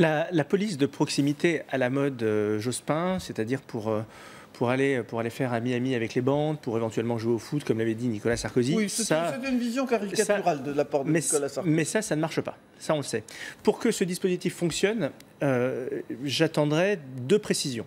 La police de proximité à la mode Jospin, c'est-à-dire pour aller faire ami-ami avec les bandes, pour éventuellement jouer au foot, comme l'avait dit Nicolas Sarkozy. Oui, c'était une vision caricaturale de la part de Nicolas Sarkozy. Mais ça ne marche pas. Ça, on le sait. Pour que ce dispositif fonctionne, j'attendrai 2 précisions.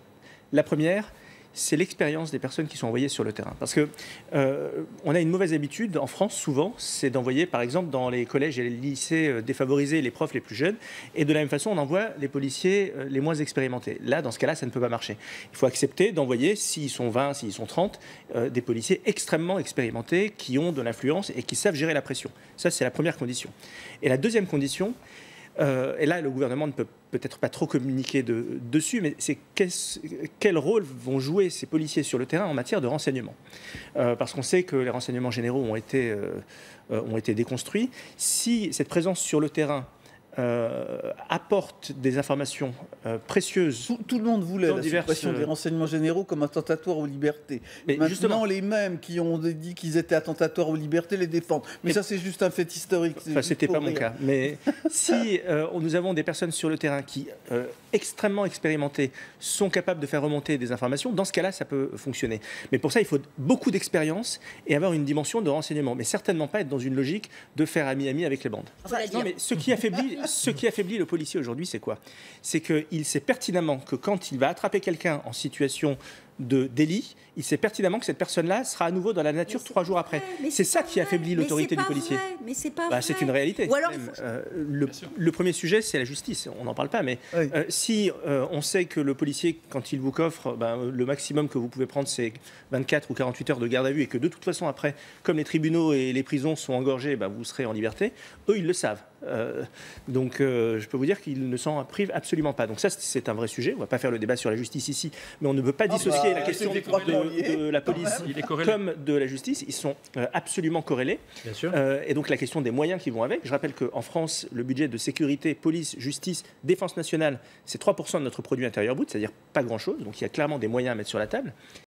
La première, c'est l'expérience des personnes qui sont envoyées sur le terrain. Parce que on a une mauvaise habitude en France, souvent, c'est d'envoyer, par exemple, dans les collèges et les lycées défavorisés, les profs les plus jeunes, et de la même façon, on envoie les policiers les moins expérimentés. Là, dans ce cas-là, ça ne peut pas marcher. Il faut accepter d'envoyer, s'ils sont 20, s'ils sont 30, des policiers extrêmement expérimentés, qui ont de l'influence et qui savent gérer la pression. Ça, c'est la première condition. Et la deuxième condition, et là, le gouvernement ne peut peut-être pas trop communiquer dessus, mais c'est quel rôle vont jouer ces policiers sur le terrain en matière de renseignement. Parce qu'on sait que les renseignements généraux ont été déconstruits. Si cette présence sur le terrain apporte des informations précieuses. Tout le monde voulait la suppression des renseignements généraux comme attentatoire aux libertés. Mais maintenant, justement, les mêmes qui ont dit qu'ils étaient attentatoires aux libertés les défendent. Mais ça, c'est juste un fait historique. Enfin, c'était pas mon cas. Mais si nous avons des personnes sur le terrain qui, extrêmement expérimentées, sont capables de faire remonter des informations, dans ce cas-là, ça peut fonctionner. Mais pour ça, il faut beaucoup d'expérience et avoir une dimension de renseignement. Mais certainement pas être dans une logique de faire ami-ami avec les bandes. Enfin, non, mais ce qui affaiblit le policier aujourd'hui, c'est quoi? C'est qu'il sait pertinemment que quand il va attraper quelqu'un en situation de délit, il sait pertinemment que cette personne-là sera à nouveau dans la nature 3 jours après. C'est ça qui affaiblit l'autorité du policier. Mais c'est pas vrai. C'est une réalité. Ou alors, le premier sujet, c'est la justice. On n'en parle pas, mais oui. Si on sait que le policier, quand il vous coffre, le maximum que vous pouvez prendre, c'est 24 ou 48 heures de garde à vue, et que de toute façon, après, comme les tribunaux et les prisons sont engorgés, vous serez en liberté, eux, ils le savent. Donc, je peux vous dire qu'ils ne s'en privent absolument pas. Donc ça, c'est un vrai sujet. On ne va pas faire le débat sur la justice ici, mais on ne peut pas dissocier la question de la police comme de la justice. Ils sont absolument corrélés. Bien sûr. Et donc la question des moyens qui vont avec. Je rappelle qu'en France, le budget de sécurité, police, justice, défense nationale, c'est 3% de notre produit intérieur brut, c'est-à-dire pas grand-chose. Donc il y a clairement des moyens à mettre sur la table.